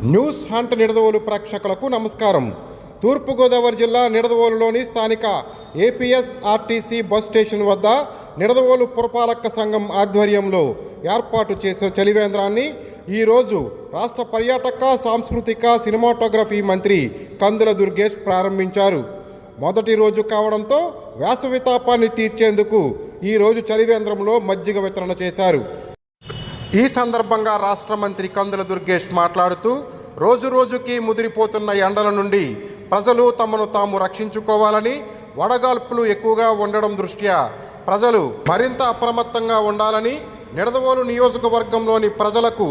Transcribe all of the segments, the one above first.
News hunt Nidadavolu ప్రేక్షకులకు నమస్కారం. తూర్పుగోదావరి జిల్లా నిడదవోలులోని స్థానిక ఏపీఎస్ఆర్టీసీ బస్ స్టేషన్ వద్ద నిడదవోలు పురపాలక సంఘం ఆధ్వర్యంలో ఏర్పాటు చేసిన చలివేంద్రాన్ని ఈరోజు రాష్ట్ర పర్యాటక సాంస్కృతిక సినిమాటోగ్రఫీ మంత్రి కందుల దుర్గేష్ ప్రారంభించారు. మొదటి రోజు కావడంతో వేసవి తాపాన్ని తీర్చేందుకు ఈరోజు చలివేంద్రంలో మజ్జిగ వితరణ చేశారు. ఈ సందర్భంగా రాష్ట్ర మంత్రి కందుల దుర్గేష్ మాట్లాడుతూ రోజు రోజుకి ముదిరిపోతున్న ఎండల నుండి ప్రజలు తమను తాము రక్షించుకోవాలని, వడగాల్పులు ఎక్కువగా ఉండడం దృష్ట్యా ప్రజలు మరింత అప్రమత్తంగా ఉండాలని, నిడదవోలు నియోజకవర్గంలోని ప్రజలకు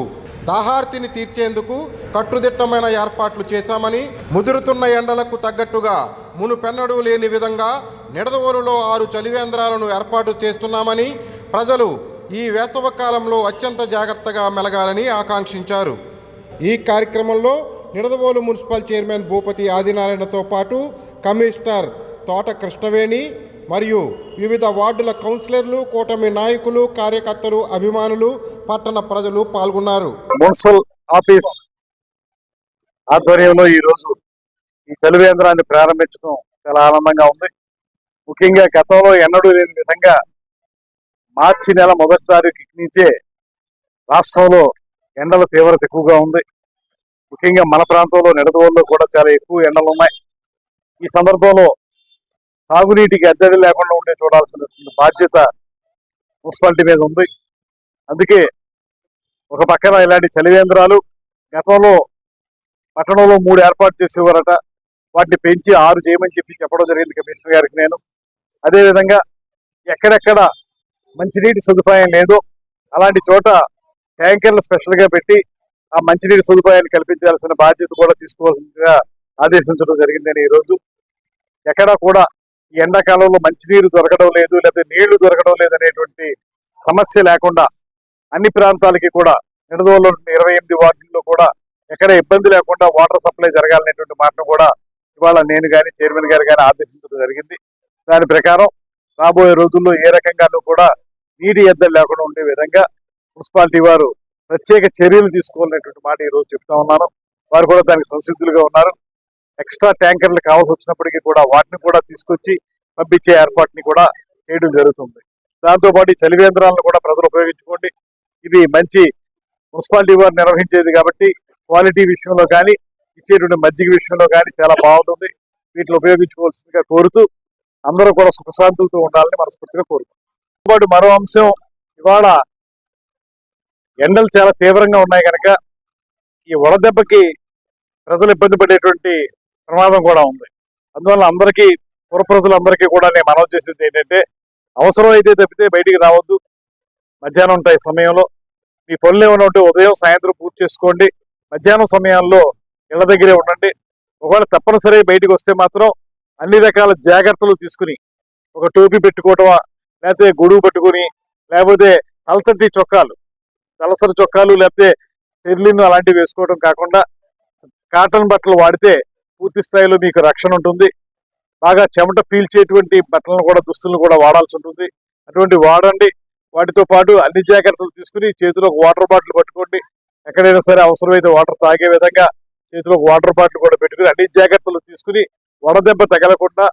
దాహార్తిని తీర్చేందుకు కట్టుదిట్టమైన ఏర్పాట్లు చేశామని, ముదురుతున్న ఎండలకు తగ్గట్టుగా మునుపెన్నడూ లేని విధంగా నిడదవోలులో 6 చలివేంద్రాలను ఏర్పాటు చేస్తున్నామని, ప్రజలు ఈ వేసవకాలంలో అత్యంత జాగ్రత్తగా మెలగాలని ఆకాంక్షించారు. ఈ కార్యక్రమంలో నిడదవోలు మున్సిపల్ చైర్మన్ భూపతి ఆదినారాయణతో పాటు కమిషనర్ తోట కృష్ణవేణి మరియు వివిధ వార్డుల కౌన్సిలర్లు, కూటమి నాయకులు, కార్యకర్తలు, అభిమానులు, పట్టణ ప్రజలు పాల్గొన్నారు. మున్సిపల్ ఆఫీస్ ఆధ్వర్యంలో ఈరోజు ఈ చలివేంద్రాన్ని ప్రారంభించడం చాలా ఆనందంగా ఉంది. ముఖ్యంగా గతంలో ఎన్నడూ లేని విధంగా మార్చి నెల 1వ తారీఖు నుంచే రాష్ట్రంలో ఎండల తీవ్రత ఎక్కువగా ఉంది. ముఖ్యంగా మన ప్రాంతంలో నిడదవోలులో కూడా చాలా ఎక్కువ ఎండలు ఉన్నాయి. ఈ సందర్భంలో తాగునీటికి ఎద్దడి లేకుండా ఉండే చూడాల్సిన బాధ్యత మున్సిపాలిటీ మీద ఉంది. అందుకే ఒక పక్కన ఇలాంటి చలివేంద్రాలు గతంలో పట్టణంలో 3 ఏర్పాటు చేసేవారట, వాటిని పెంచి 6 చేయమని చెప్పడం జరిగింది కమిషనర్ గారికి నేను. అదేవిధంగా ఎక్కడెక్కడ మంచినీటి సదుపాయం లేదు అలాంటి చోట ట్యాంకర్లు స్పెషల్గా పెట్టి ఆ మంచినీటి సదుపాయాన్ని కల్పించాల్సిన బాధ్యత కూడా తీసుకోవాల్సిందిగా ఆదేశించడం జరిగిందని ఈరోజు ఎక్కడా కూడా ఈ ఎండాకాలంలో మంచినీరు దొరకడం లేదు, లేకపోతే నీళ్లు దొరకడం లేదనేటువంటి సమస్య లేకుండా అన్ని ప్రాంతాలకి కూడా నిడదవోలులో 28 వార్డుల్లో కూడా ఎక్కడ ఇబ్బంది లేకుండా వాటర్ సప్లై జరగాలనేటువంటి మాటను కూడా ఇవాళ నేను కానీ చైర్మన్ గారు కానీ ఆదేశించడం జరిగింది. దాని ప్రకారం రాబోయే రోజుల్లో ఏ రకంగానూ కూడా నీటి ఎద్దడి లేకుండా ఉండే విధంగా మున్సిపాలిటీ వారు ప్రత్యేక చర్యలు తీసుకోవాలనేటువంటి మాట ఈరోజు చెప్తా ఉన్నాను. వారు కూడా దానికి సంసిద్ధులుగా ఉన్నారు. ఎక్స్ట్రా ట్యాంకర్లు కావాల్సి వచ్చినప్పటికీ కూడా వాటిని కూడా తీసుకొచ్చి పంపించే ఏర్పాటుని కూడా చేయడం జరుగుతుంది. దాంతోపాటు ఈ చలివేంద్రాలను కూడా ప్రజలు ఉపయోగించుకోండి. ఇది మంచి మున్సిపాలిటీ వారు నిర్వహించేది కాబట్టి క్వాలిటీ విషయంలో కానీ ఇచ్చేటువంటి మజ్జిగ విషయంలో కానీ చాలా బాగుంటుంది. వీటిని ఉపయోగించుకోవాల్సిందిగా కోరుతూ అందరూ కూడా సుఖశాంతులతో ఉండాలని మనస్ఫూర్తిగా కోరుకుంటున్నాం. పాటు మరో అంశం, ఇవాళ ఎండలు చాలా తీవ్రంగా ఉన్నాయి కనుక ఈ వడదెబ్బకి ప్రజలు ఇబ్బంది పడేటువంటి ప్రమాదం కూడా ఉంది. అందువల్ల అందరికీ పుర ప్రజలందరికీ కూడా నేను మనవి చేసేది ఏంటంటే, అవసరం అయితే తప్పితే బయటికి రావద్దు. మధ్యాహ్నం ఉంటాయి సమయంలో మీ పనులు ఏమైనా ఉంటే ఉదయం సాయంత్రం పూర్తి చేసుకోండి. మధ్యాహ్నం సమయాల్లో ఇళ్ల దగ్గరే ఉండండి. ఒకవేళ తప్పనిసరి బయటికి వస్తే మాత్రం అన్ని రకాల జాగ్రత్తలు తీసుకుని ఒక టోపీ పెట్టుకోవటమా, లేకపోతే గొడుగు పట్టుకుని, లేకపోతే అలసటి చొక్కాలు, తలసరి చొక్కాలు, లేకపోతే టెర్లిన్ అలాంటివి వేసుకోవడం కాకుండా కాటన్ బట్టలు వాడితే పూర్తి స్థాయిలో మీకు రక్షణ ఉంటుంది. బాగా చెమట పీల్చేటువంటి బట్టలను కూడా, దుస్తులను కూడా వాడాల్సి ఉంటుంది. అటువంటి వాడండి. వాటితో పాటు అన్ని జాగ్రత్తలు తీసుకుని చేతిలో ఒక వాటర్ బాటిల్ పట్టుకోండి. ఎక్కడైనా సరే అవసరమైతే వాటర్ తాగే విధంగా చేతిలో ఒక వాటర్ బాటిల్ కూడా పెట్టుకుని అన్ని జాగ్రత్తలు తీసుకుని వడదెబ్బ తగలకుండా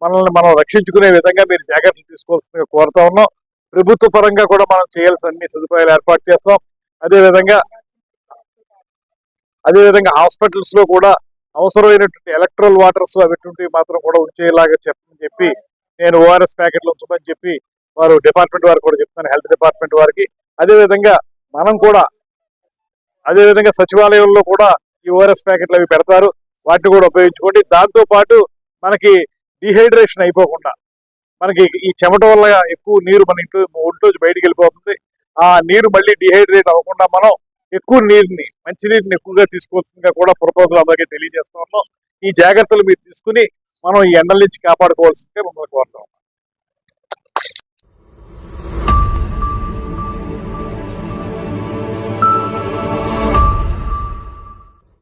మనల్ని మనం రక్షించుకునే విధంగా మీరు జాగ్రత్తలు తీసుకోవాల్సిందిగా కోరుతా ఉన్నాం. ప్రభుత్వ పరంగా కూడా మనం చేయాల్సిన అన్ని సదుపాయాలు ఏర్పాటు చేస్తాం. అదేవిధంగా హాస్పిటల్స్ లో కూడా అవసరమైనటువంటి ఎలక్ట్రల్ వాటర్స్ అవి మాత్రం కూడా ఉంచేలాగా చెప్పి నేను ORS ప్యాకెట్లు ఉంచమని చెప్పి వారు డిపార్ట్మెంట్ వారు కూడా చెప్తాను, హెల్త్ డిపార్ట్మెంట్ వారికి. అదేవిధంగా మనం కూడా సచివాలయంలో కూడా ఈ ORS ప్యాకెట్లు అవి పెడతారు, వాటిని కూడా ఉపయోగించుకోండి. దాంతో పాటు మనకి డిహైడ్రేషన్ అయిపోకుండా, మనకి ఈ చెమట వల్ల ఎక్కువ నీరు మన ఒంట్లోంచి బయటికి వెళ్ళిపోతుంది. ఆ నీరు మళ్ళీ డిహైడ్రేట్ అవ్వకుండా మనం ఎక్కువ మంచినీటిని ఎక్కువగా తీసుకోవాల్సిందిగా కూడా ప్రపోజల్ అందరికీ తెలియజేస్తున్నాం. ఈ జాగ్రత్తలు మీరు తీసుకుని మనం ఈ ఎండల నుంచి కాపాడుకోవాల్సిందిగా మమ్మల్ని కోరుతాం.